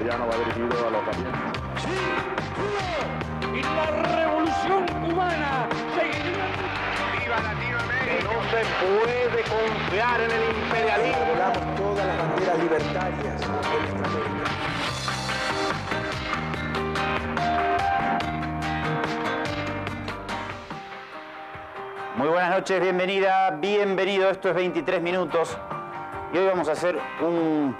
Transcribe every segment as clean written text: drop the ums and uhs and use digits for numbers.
castellano va dirigido a los valientes. ¡Sí! ¡Y la revolución cubana seguirá! ¡Viva Latinoamérica! No se puede confiar en el imperialismo. Volamos todas las banderas libertarias de nuestra América. Muy buenas noches, bienvenida, bienvenido. Esto es 23 minutos y hoy vamos a hacer un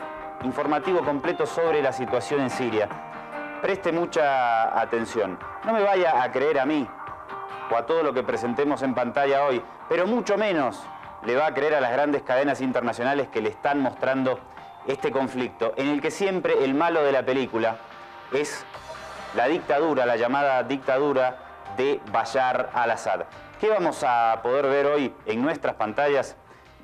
informativo completo sobre la situación en Siria. Preste mucha atención. No me vaya a creer a mí o a todo lo que presentemos en pantalla hoy, pero mucho menos le va a creer a las grandes cadenas internacionales que le están mostrando este conflicto, en el que siempre el malo de la película es la dictadura, la llamada dictadura de Bashar al-Assad. ¿Qué vamos a poder ver hoy en nuestras pantallas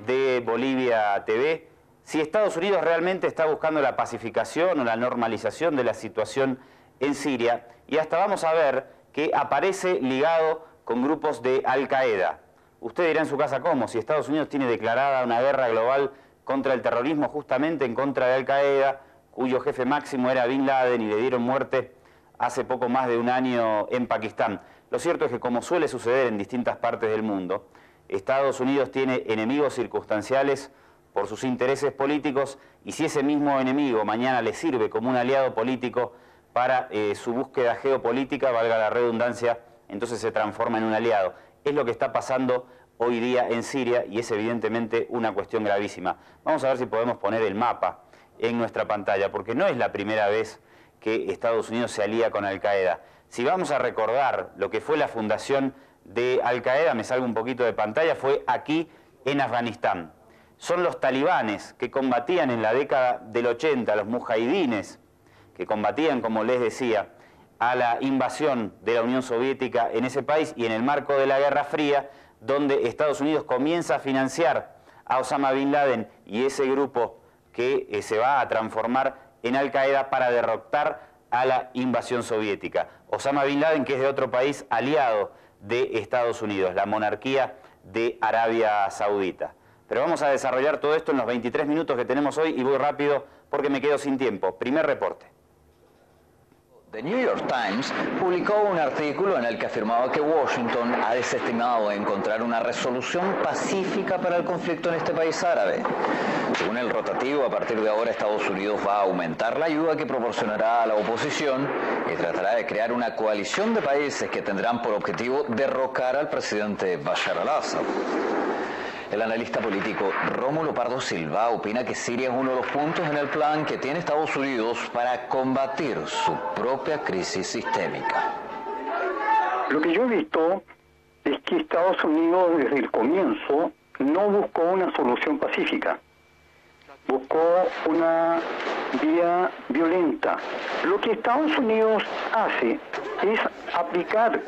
de Bolivia TV? Si Estados Unidos realmente está buscando la pacificación o la normalización de la situación en Siria, y hasta vamos a ver que aparece ligado con grupos de Al-Qaeda. Usted dirá en su casa, ¿cómo? Si Estados Unidos tiene declarada una guerra global contra el terrorismo, justamente en contra de Al-Qaeda, cuyo jefe máximo era Bin Laden y le dieron muerte hace poco más de un año en Pakistán. Lo cierto es que, como suele suceder en distintas partes del mundo, Estados Unidos tiene enemigos circunstanciales por sus intereses políticos, y si ese mismo enemigo mañana le sirve como un aliado político para su búsqueda geopolítica, valga la redundancia, entonces se transforma en un aliado. Es lo que está pasando hoy día en Siria y es evidentemente una cuestión gravísima. Vamos a ver si podemos poner el mapa en nuestra pantalla, porque no es la primera vez que Estados Unidos se alía con Al-Qaeda. Si vamos a recordar lo que fue la fundación de Al-Qaeda, me salgo un poquito de pantalla, fue aquí en Afganistán. Son los talibanes que combatían en la década del 80, los mujahidines, que combatían, como les decía, a la invasión de la Unión Soviética en ese país, y en el marco de la Guerra Fría, donde Estados Unidos comienza a financiar a Osama Bin Laden y ese grupo que se va a transformar en Al-Qaeda para derrotar a la invasión soviética. Osama Bin Laden, que es de otro país aliado de Estados Unidos, la monarquía de Arabia Saudita. Pero vamos a desarrollar todo esto en los 23 minutos que tenemos hoy y voy rápido porque me quedo sin tiempo. Primer reporte. The New York Times publicó un artículo en el que afirmaba que Washington ha desestimado encontrar una resolución pacífica para el conflicto en este país árabe. Según el rotativo, a partir de ahora Estados Unidos va a aumentar la ayuda que proporcionará a la oposición y tratará de crear una coalición de países que tendrán por objetivo derrocar al presidente Bashar al-Assad. El analista político Rómulo Pardo Silva opina que Siria es uno de los puntos en el plan que tiene Estados Unidos para combatir su propia crisis sistémica. Lo que yo he visto es que Estados Unidos desde el comienzo no buscó una solución pacífica, buscó una vía violenta. Lo que Estados Unidos hace es aplicar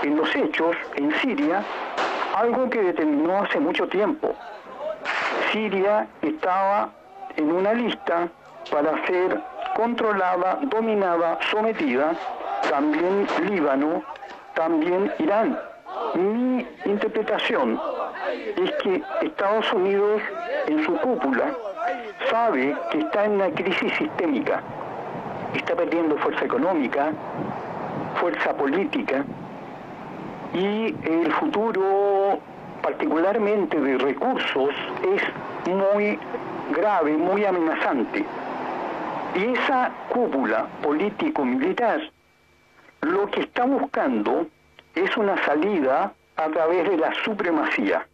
en los hechos en Siria algo que determinó hace mucho tiempo. Siria estaba en una lista para ser controlada, dominada, sometida, también Líbano, también Irán. Mi interpretación es que Estados Unidos en su cúpula sabe que está en una crisis sistémica, está perdiendo fuerza económica, fuerza política, y el futuro, particularmente de recursos, es muy grave, muy amenazante. Y esa cúpula político-militar lo que está buscando es una salida a través de la supremacía.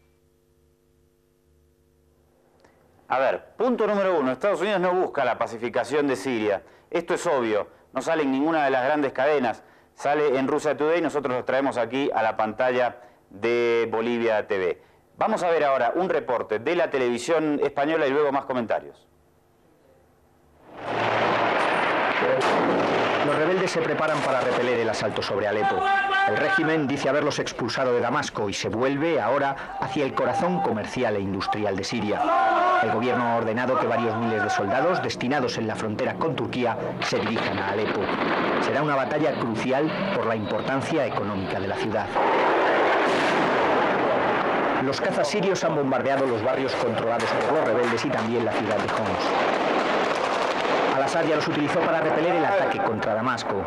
A ver, punto número uno, Estados Unidos no busca la pacificación de Siria. Esto es obvio, no sale en ninguna de las grandes cadenas. Sale en Russia Today, nosotros los traemos aquí a la pantalla de Bolivia TV. Vamos a ver ahora un reporte de la televisión española y luego más comentarios. Los rebeldes se preparan para repeler el asalto sobre Alepo. El régimen dice haberlos expulsado de Damasco y se vuelve ahora hacia el corazón comercial e industrial de Siria. El gobierno ha ordenado que varios miles de soldados destinados en la frontera con Turquía se dirijan a Alepo. Será una batalla crucial por la importancia económica de la ciudad. Los cazas sirios han bombardeado los barrios controlados por los rebeldes y también la ciudad de Homs. Al-Assad ya los utilizó para repeler el ataque contra Damasco.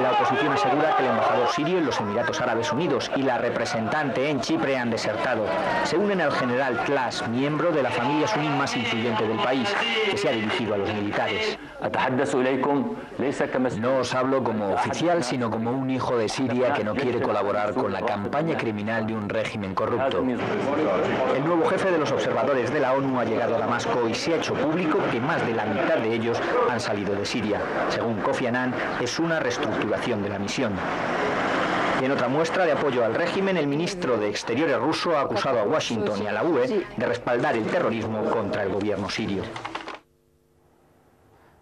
La oposición asegura que el embajador sirio en los Emiratos Árabes Unidos y la representante en Chipre han desertado. Se unen al general Tlass, miembro de la familia suní más influyente del país, que se ha dirigido a los militares. No os hablo como oficial, sino como un hijo de Siria que no quiere colaborar con la campaña criminal de un régimen corrupto. El nuevo jefe de los observadores de la ONU ha llegado a Damasco y se ha hecho público que más de la mitad de ellos han salido de Siria. Según Kofi Annan, es una reestructuración de la misión. Y en otra muestra de apoyo al régimen, el ministro de Exteriores ruso ha acusado a Washington y a la UE de respaldar el terrorismo contra el gobierno sirio.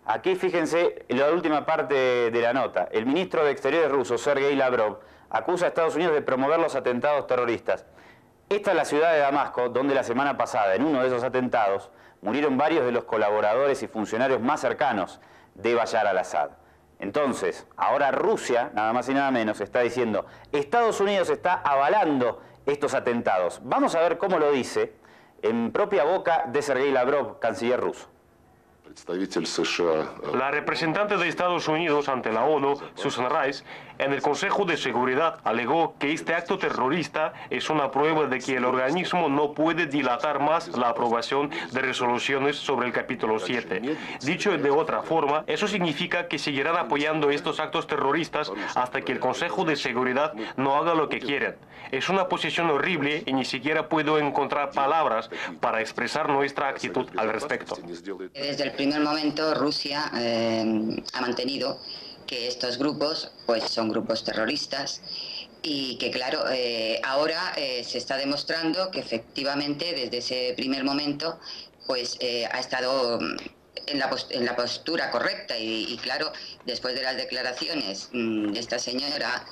Aquí fíjense en la última parte de la nota. El ministro de Exteriores ruso, Sergei Lavrov, acusa a Estados Unidos de promover los atentados terroristas. Esta es la ciudad de Damasco, donde la semana pasada, en uno de esos atentados, murieron varios de los colaboradores y funcionarios más cercanos de Bashar al-Assad. Entonces, ahora Rusia, nada más y nada menos, está diciendo Estados Unidos está avalando estos atentados. Vamos a ver cómo lo dice en propia boca de Sergei Lavrov, canciller ruso. La representante de Estados Unidos ante la ONU, Susan Rice, en el Consejo de Seguridad alegó que este acto terrorista es una prueba de que el organismo no puede dilatar más la aprobación de resoluciones sobre el capítulo 7. Dicho de otra forma, eso significa que seguirán apoyando estos actos terroristas hasta que el Consejo de Seguridad no haga lo que quieren. Es una posición horrible y ni siquiera puedo encontrar palabras para expresar nuestra actitud al respecto. Desde el primer momento Rusia ha mantenido que estos grupos pues son grupos terroristas y que claro, ahora se está demostrando que efectivamente desde ese primer momento pues ha estado en la postura correcta y claro, después de las declaraciones de esta señora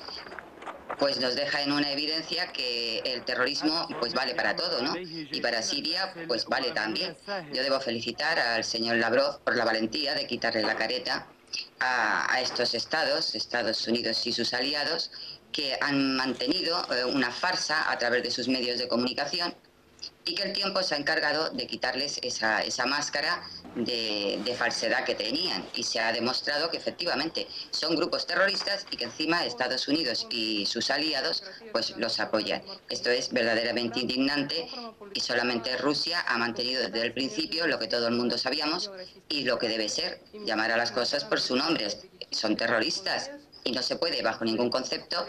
pues nos deja en una evidencia que el terrorismo pues vale para todo, ¿no? Y para Siria pues vale también. Yo debo felicitar al señor Lavrov por la valentía de quitarle la careta a estos Estados Unidos y sus aliados, que han mantenido una farsa a través de sus medios de comunicación y que el tiempo se ha encargado de quitarles esa máscara de falsedad que tenían, y se ha demostrado que efectivamente son grupos terroristas y que encima Estados Unidos y sus aliados pues los apoyan. Esto es verdaderamente indignante y solamente Rusia ha mantenido desde el principio lo que todo el mundo sabíamos y lo que debe ser, llamar a las cosas por su nombre. Son terroristas y no se puede bajo ningún concepto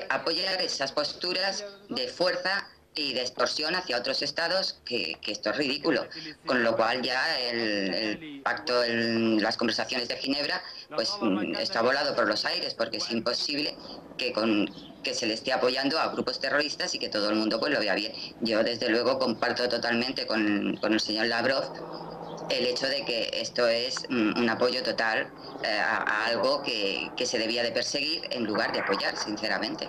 apoyar esas posturas de fuerza y de extorsión hacia otros estados, que esto es ridículo, con lo cual ya el pacto, las conversaciones de Ginebra, pues está volado por los aires, porque es imposible que se le esté apoyando a grupos terroristas y que todo el mundo pues lo vea bien. Yo desde luego comparto totalmente con el señor Lavrov el hecho de que esto es un apoyo total a algo que se debía de perseguir en lugar de apoyar, sinceramente.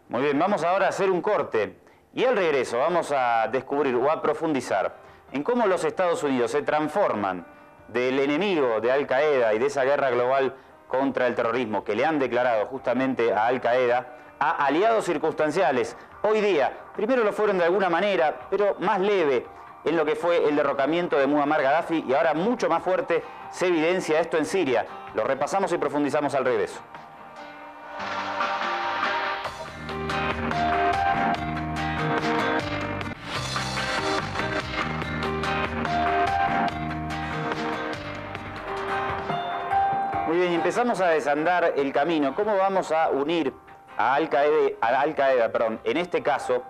Muy bien, vamos ahora a hacer un corte y al regreso vamos a descubrir o a profundizar en cómo los Estados Unidos se transforman del enemigo de Al Qaeda y de esa guerra global contra el terrorismo que le han declarado justamente a Al Qaeda a aliados circunstanciales. Hoy día, primero lo fueron de alguna manera, pero más leve en lo que fue el derrocamiento de Muammar Gaddafi, y ahora mucho más fuerte se evidencia esto en Siria. Lo repasamos y profundizamos al regreso. Muy bien, empezamos a desandar el camino. ¿Cómo vamos a unir a Al Qaeda, en este caso,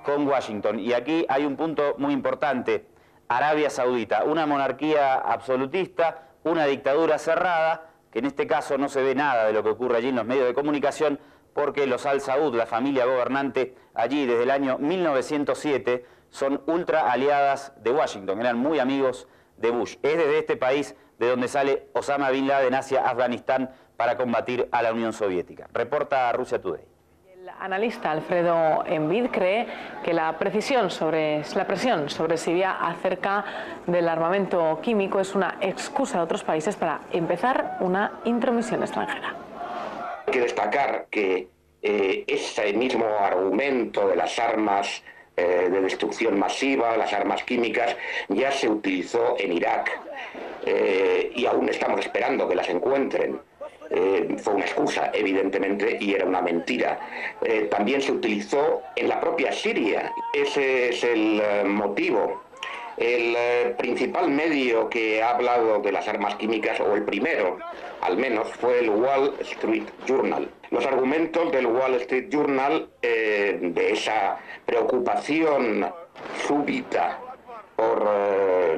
con Washington? Y aquí hay un punto muy importante. Arabia Saudita, una monarquía absolutista, una dictadura cerrada, que en este caso no se ve nada de lo que ocurre allí en los medios de comunicación, porque los Al Saud, la familia gobernante allí desde el año 1907, son ultra aliadas de Washington, eran muy amigos de Bush. Es desde este país de donde sale Osama Bin Laden hacia Afganistán para combatir a la Unión Soviética. Reporta Russia Today. El analista Alfredo Envid cree que la presión sobre Siria acerca del armamento químico es una excusa de otros países para empezar una intromisión extranjera. Hay que destacar que ese mismo argumento de las armas de destrucción masiva, las armas químicas, ya se utilizó en Irak y aún estamos esperando que las encuentren. Fue una excusa, evidentemente, y era una mentira. También se utilizó en la propia Siria. Ese es el motivo. El principal medio que ha hablado de las armas químicas, o el primero, al menos, fue el Wall Street Journal. Los argumentos del Wall Street Journal, de esa preocupación súbita por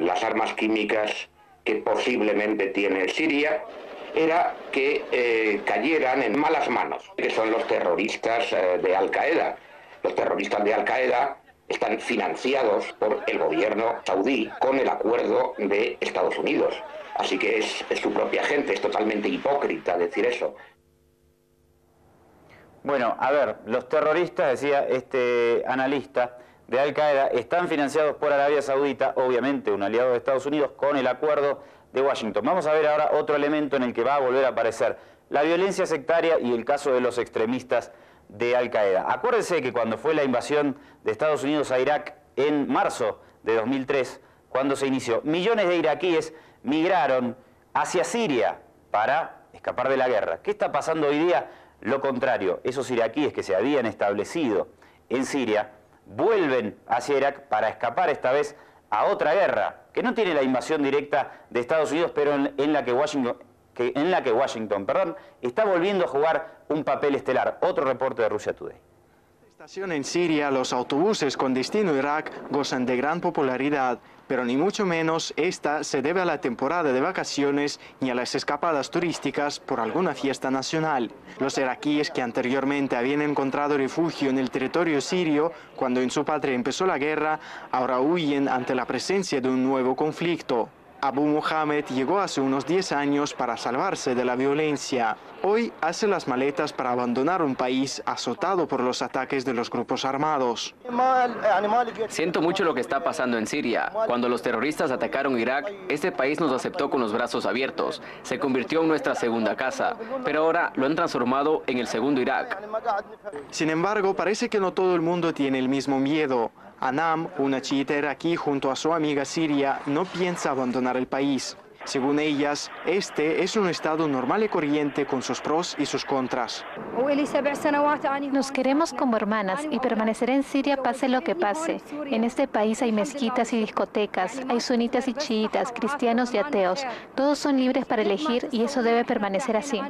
las armas químicas que posiblemente tiene Siria, era que cayeran en malas manos, que son los terroristas de Al-Qaeda. Los terroristas de Al-Qaeda están financiados por el gobierno saudí con el acuerdo de Estados Unidos. Así que es su propia gente, es totalmente hipócrita decir eso. Bueno, a ver, los terroristas, decía este analista de Al-Qaeda, están financiados por Arabia Saudita, obviamente un aliado de Estados Unidos, con el acuerdo de Washington. Vamos a ver ahora otro elemento en el que va a volver a aparecer la violencia sectaria y el caso de los extremistas de Al-Qaeda. Acuérdense que cuando fue la invasión de Estados Unidos a Irak en marzo de 2003, cuando se inició, millones de iraquíes migraron hacia Siria para escapar de la guerra. ¿Qué está pasando hoy día? Lo contrario, esos iraquíes que se habían establecido en Siria vuelven hacia Irak para escapar esta vez a otra guerra, que no tiene la invasión directa de Estados Unidos, pero en la que Washington está volviendo a jugar un papel estelar. Otro reporte de Russia Today. En Siria, los autobuses con destino Irak gozan de gran popularidad, pero ni mucho menos esta se debe a la temporada de vacaciones ni a las escapadas turísticas por alguna fiesta nacional. Los iraquíes que anteriormente habían encontrado refugio en el territorio sirio cuando en su patria empezó la guerra, ahora huyen ante la presencia de un nuevo conflicto. Abu Mohammed llegó hace unos 10 años para salvarse de la violencia. Hoy hace las maletas para abandonar un país azotado por los ataques de los grupos armados. Siento mucho lo que está pasando en Siria. Cuando los terroristas atacaron Irak, este país nos aceptó con los brazos abiertos. Se convirtió en nuestra segunda casa, pero ahora lo han transformado en el segundo Irak. Sin embargo, parece que no todo el mundo tiene el mismo miedo. Anam, una chiita iraquí junto a su amiga siria, no piensa abandonar el país. Según ellas, este es un estado normal y corriente con sus pros y sus contras. Nos queremos como hermanas y permaneceré en Siria pase lo que pase. En este país hay mezquitas y discotecas, hay sunitas y chiitas, cristianos y ateos. Todos son libres para elegir y eso debe permanecer así.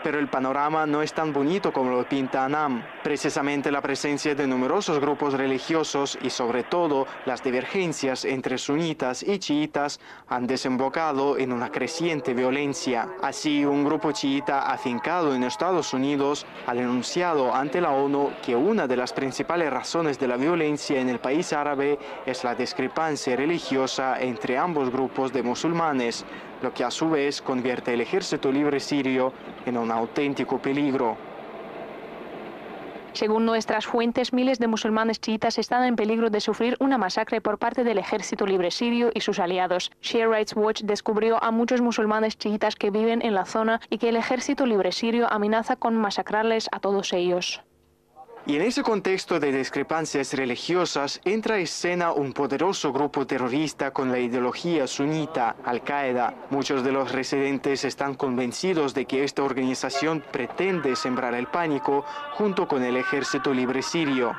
Pero el panorama no es tan bonito como lo pinta Anam. Precisamente la presencia de numerosos grupos religiosos y sobre todo las divergencias entre sunitas y chiitas han desembocado en una creciente violencia. Así, un grupo chiita afincado en Estados Unidos ha denunciado ante la ONU que una de las principales razones de la violencia en el país árabe es la discrepancia religiosa entre ambos grupos de musulmanes, lo que a su vez convierte el ejército libre sirio en un auténtico peligro. Según nuestras fuentes, miles de musulmanes chiitas están en peligro de sufrir una masacre por parte del Ejército Libre Sirio y sus aliados. Shia Rights Watch descubrió a muchos musulmanes chiitas que viven en la zona y que el Ejército Libre Sirio amenaza con masacrarles a todos ellos. Y en ese contexto de discrepancias religiosas entra a escena un poderoso grupo terrorista con la ideología sunita, Al-Qaeda. Muchos de los residentes están convencidos de que esta organización pretende sembrar el pánico junto con el Ejército Libre Sirio.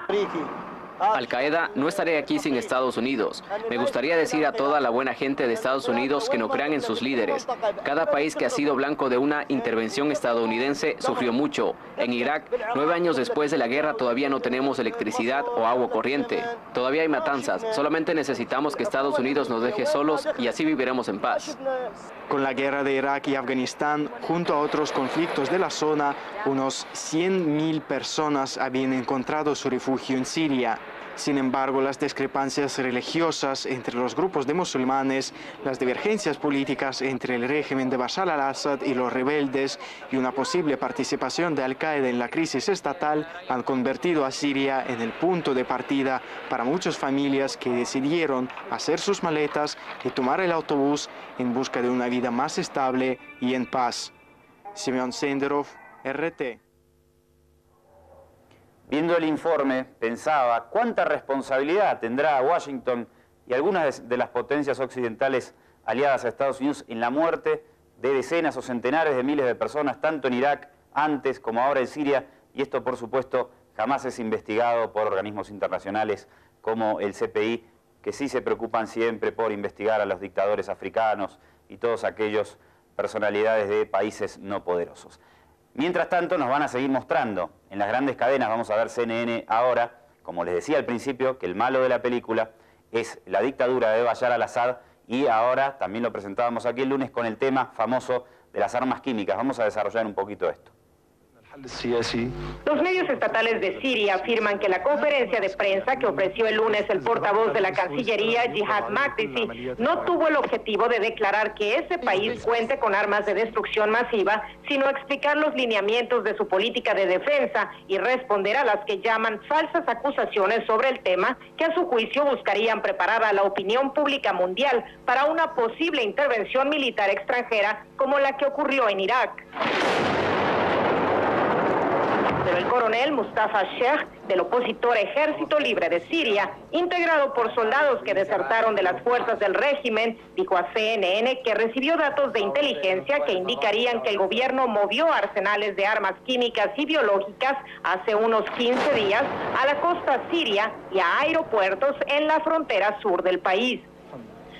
Al-Qaeda no estaría aquí sin Estados Unidos. Me gustaría decir a toda la buena gente de Estados Unidos que no crean en sus líderes. Cada país que ha sido blanco de una intervención estadounidense sufrió mucho. En Irak, 9 años después de la guerra, todavía no tenemos electricidad o agua corriente. Todavía hay matanzas. Solamente necesitamos que Estados Unidos nos deje solos y así viviremos en paz. Con la guerra de Irak y Afganistán, junto a otros conflictos de la zona, unos 100.000 personas habían encontrado su refugio en Siria. Sin embargo, las discrepancias religiosas entre los grupos de musulmanes, las divergencias políticas entre el régimen de Bashar al-Assad y los rebeldes y una posible participación de Al-Qaeda en la crisis estatal han convertido a Siria en el punto de partida para muchas familias que decidieron hacer sus maletas y tomar el autobús en busca de una vida más estable y en paz. Semyon Senderov, RT. Viendo el informe, pensaba cuánta responsabilidad tendrá Washington y algunas de las potencias occidentales aliadas a Estados Unidos en la muerte de decenas o centenares de miles de personas, tanto en Irak, antes como ahora en Siria, y esto, por supuesto, jamás es investigado por organismos internacionales como el CPI, que sí se preocupan siempre por investigar a los dictadores africanos y todos aquellos personalidades de países no poderosos. Mientras tanto, nos van a seguir mostrando en las grandes cadenas, vamos a ver CNN ahora, como les decía al principio, que el malo de la película es la dictadura de Bashar al-Assad, y ahora también lo presentábamos aquí el lunes con el tema famoso de las armas químicas. Vamos a desarrollar un poquito esto. Los medios estatales de Siria afirman que la conferencia de prensa que ofreció el lunes el portavoz de la Cancillería, Jihad Makdisi, no tuvo el objetivo de declarar que ese país cuente con armas de destrucción masiva, sino explicar los lineamientos de su política de defensa y responder a las que llaman falsas acusaciones sobre el tema, que a su juicio buscarían preparar a la opinión pública mundial para una posible intervención militar extranjera como la que ocurrió en Irak. Pero el coronel Mustafa Sheikh, del opositor Ejército Libre de Siria, integrado por soldados que desertaron de las fuerzas del régimen, dijo a CNN que recibió datos de inteligencia que indicarían que el gobierno movió arsenales de armas químicas y biológicas hace unos 15 días a la costa siria y a aeropuertos en la frontera sur del país.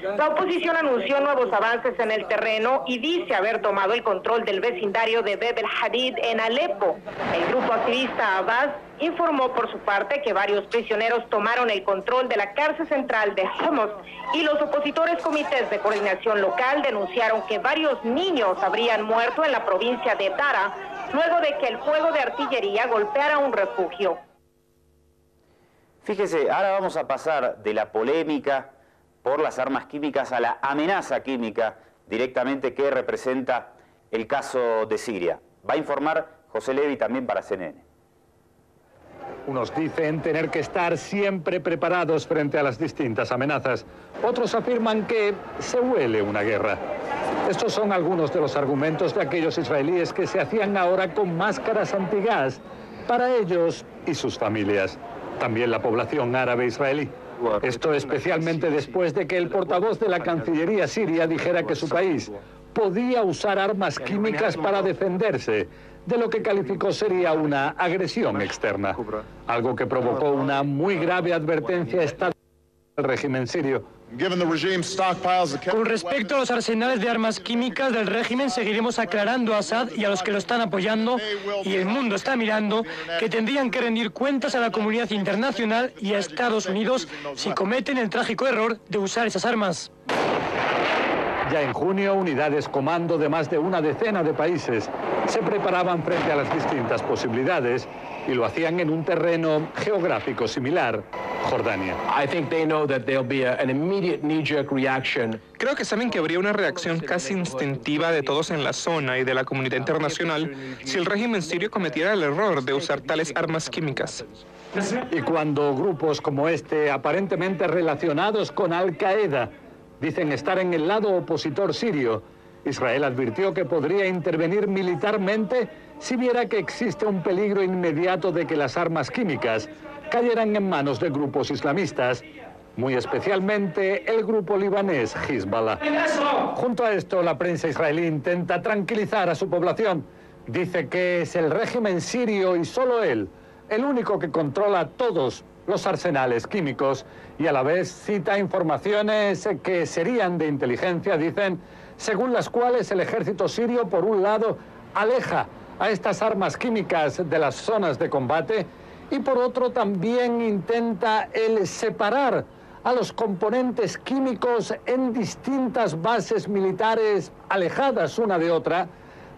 La oposición anunció nuevos avances en el terreno y dice haber tomado el control del vecindario de Bab el-Hadid en Alepo. El grupo activista Abbas informó por su parte que varios prisioneros tomaron el control de la cárcel central de Homs, y los opositores comités de coordinación local denunciaron que varios niños habrían muerto en la provincia de Dara luego de que el fuego de artillería golpeara un refugio. Fíjese, ahora vamos a pasar de la polémica por las armas químicas a la amenaza química directamente que representa el caso de Siria. Va a informar José Levi también para CNN. Unos dicen tener que estar siempre preparados frente a las distintas amenazas. Otros afirman que se huele una guerra. Estos son algunos de los argumentos de aquellos israelíes que se hacían ahora con máscaras antigás para ellos y sus familias. También la población árabe israelí. Esto especialmente después de que el portavoz de la Cancillería siria dijera que su país podía usar armas químicas para defenderse de lo que calificó sería una agresión externa, algo que provocó una muy grave advertencia estatal del régimen sirio. Con respecto a los arsenales de armas químicas del régimen, seguiremos aclarando a Assad y a los que lo están apoyando, y el mundo está mirando, que tendrían que rendir cuentas a la comunidad internacional y a Estados Unidos si cometen el trágico error de usar esas armas. Ya en junio, unidades comando de más de una decena de países se preparaban frente a las distintas posibilidades y lo hacían en un terreno geográfico similar, Jordania. Creo que saben que habría una reacción casi instintiva de todos en la zona y de la comunidad internacional si el régimen sirio cometiera el error de usar tales armas químicas. Y cuando grupos como este, aparentemente relacionados con Al-Qaeda, dicen estar en el lado opositor sirio, Israel advirtió que podría intervenir militarmente si viera que existe un peligro inmediato de que las armas químicas cayeran en manos de grupos islamistas, muy especialmente el grupo libanés Hezbollah. Junto a esto, la prensa israelí intenta tranquilizar a su población. Dice que es el régimen sirio y solo él, el único que controla todos los arsenales químicos, y a la vez cita informaciones que serían de inteligencia, dicen, según las cuales el ejército sirio, por un lado, aleja a estas armas químicas de las zonas de combate y por otro también intenta el separar a los componentes químicos en distintas bases militares alejadas una de otra,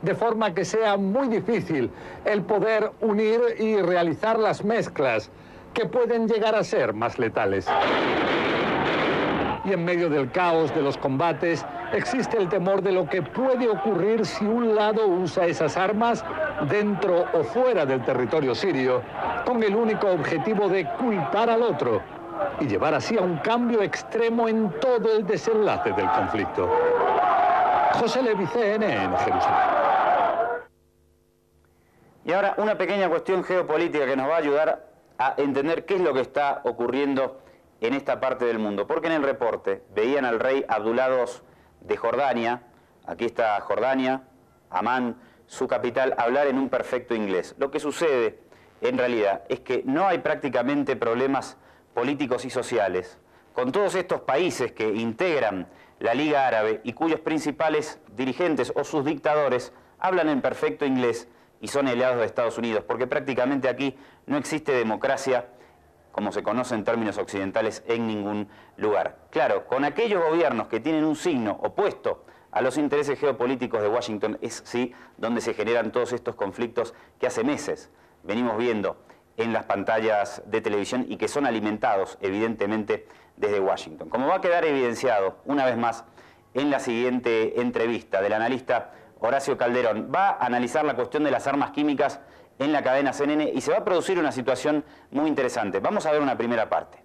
de forma que sea muy difícil el poder unir y realizar las mezclas que pueden llegar a ser más letales. Y en medio del caos de los combates existe el temor de lo que puede ocurrir si un lado usa esas armas dentro o fuera del territorio sirio, con el único objetivo de culpar al otro y llevar así a un cambio extremo en todo el desenlace del conflicto. José Levi, CNN, en Jerusalén. Y ahora una pequeña cuestión geopolítica que nos va a ayudar a entender qué es lo que está ocurriendo en esta parte del mundo. Porque en el reporte veían al rey Abdullah II de Jordania, aquí está Jordania, Amán, su capital, hablar en un perfecto inglés. Lo que sucede en realidad es que no hay prácticamente problemas políticos y sociales con todos estos países que integran la Liga Árabe y cuyos principales dirigentes o sus dictadores hablan en perfecto inglés y son aliados de Estados Unidos, porque prácticamente aquí no existe democracia, como se conoce en términos occidentales, en ningún lugar. Claro, con aquellos gobiernos que tienen un signo opuesto a los intereses geopolíticos de Washington es sí donde se generan todos estos conflictos que hace meses venimos viendo en las pantallas de televisión y que son alimentados evidentemente desde Washington. Como va a quedar evidenciado una vez más en la siguiente entrevista del analista Horacio Calderón, va a analizar la cuestión de las armas químicas en la cadena CNN y se va a producir una situación muy interesante. Vamos a ver una primera parte.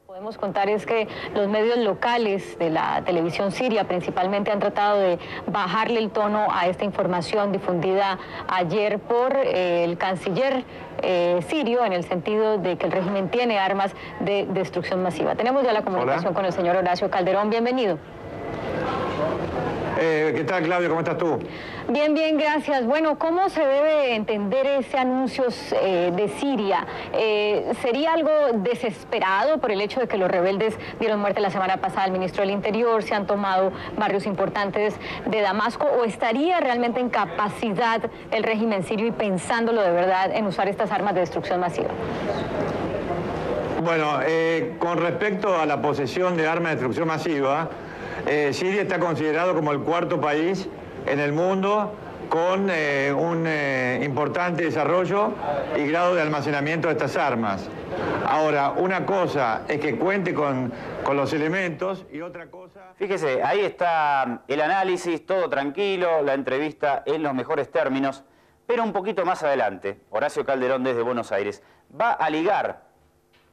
Podemos contar es que los medios locales de la televisión siria principalmente han tratado de bajarle el tono a esta información difundida ayer por el canciller sirio en el sentido de que el régimen tiene armas de destrucción masiva. Tenemos ya la comunicación con el señor Horacio Calderón. Bienvenido. ¿Qué tal, Claudio? ¿Cómo estás tú? Bien, bien, gracias. Bueno, ¿cómo se debe entender ese anuncio de Siria? ¿Sería algo desesperado por el hecho de que los rebeldes dieron muerte la semana pasada al ministro del Interior, se han tomado barrios importantes de Damasco, o estaría realmente en capacidad el régimen sirio y pensándolo de verdad en usar estas armas de destrucción masiva? Bueno, con respecto a la posesión de armas de destrucción masiva, Siria está considerado como el cuarto país en el mundo con un importante desarrollo y grado de almacenamiento de estas armas. Ahora, una cosa es que cuente con los elementos y otra cosa... Fíjese, ahí está el análisis, todo tranquilo, la entrevista en los mejores términos, pero un poquito más adelante, Horacio Calderón desde Buenos Aires va a ligar,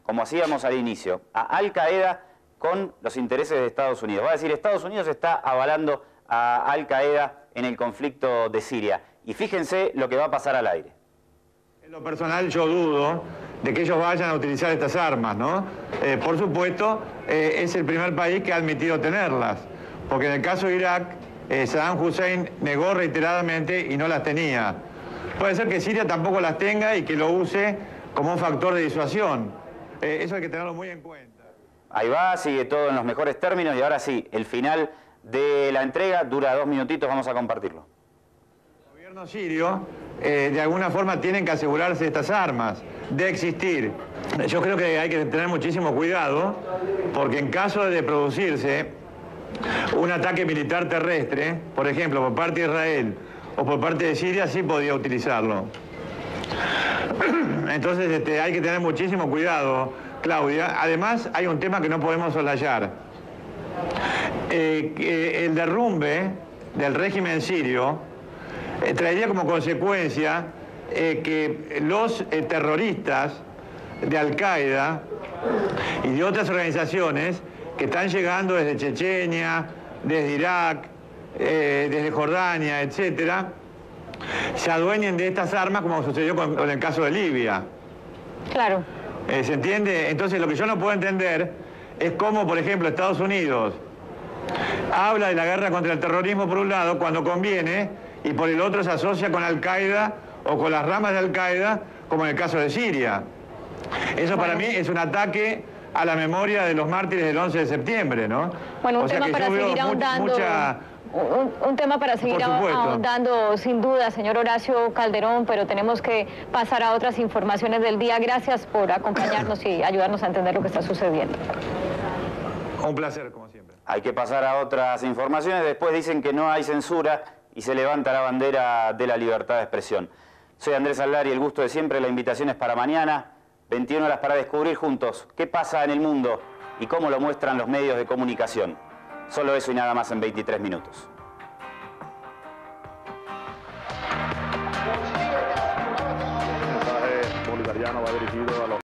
como hacíamos al inicio, a Al Qaeda con los intereses de Estados Unidos. Va a decir, Estados Unidos está avalando a Al Qaeda en el conflicto de Siria. Y fíjense lo que va a pasar al aire. En lo personal yo dudo de que ellos vayan a utilizar estas armas, ¿no? Por supuesto, es el primer país que ha admitido tenerlas, porque en el caso de Irak, Saddam Hussein negó reiteradamente y no las tenía. Puede ser que Siria tampoco las tenga y que lo use como un factor de disuasión. Eso hay que tenerlo muy en cuenta. Ahí va, sigue todo en los mejores términos y ahora sí, el final de la entrega dura 2 minutitos, vamos a compartirlo. El gobierno sirio, de alguna forma, tienen que asegurarse de estas armas, de existir. Yo creo que hay que tener muchísimo cuidado, porque en caso de producirse un ataque militar terrestre, por ejemplo, por parte de Israel o por parte de Siria, sí podía utilizarlo. Entonces hay que tener muchísimo cuidado, Claudia. Además, hay un tema que no podemos soslayar. El derrumbe del régimen sirio traería como consecuencia que los terroristas de Al Qaeda y de otras organizaciones que están llegando desde Chechenia, desde Irak, desde Jordania, etcétera, se adueñen de estas armas como sucedió con el caso de Libia. Claro. ¿Se entiende? Entonces lo que yo no puedo entender es cómo, por ejemplo, Estados Unidos habla de la guerra contra el terrorismo por un lado cuando conviene y por el otro se asocia con Al Qaeda o con las ramas de Al Qaeda, como en el caso de Siria. Eso para mí es un ataque a la memoria de los mártires del 11 de septiembre, ¿no? Bueno, un tema para seguir ahondando. Un tema para seguir ahondando, sin duda, señor Horacio Calderón, pero tenemos que pasar a otras informaciones del día. Gracias por acompañarnos y ayudarnos a entender lo que está sucediendo. Un placer, como siempre. Hay que pasar a otras informaciones. Después dicen que no hay censura y se levanta la bandera de la libertad de expresión. Soy Andrés Aldari, el gusto de siempre. La invitación es para mañana, 21 horas, para descubrir juntos qué pasa en el mundo y cómo lo muestran los medios de comunicación. Solo eso y nada más en 23 minutos. El mensaje bolivariano va dirigido a los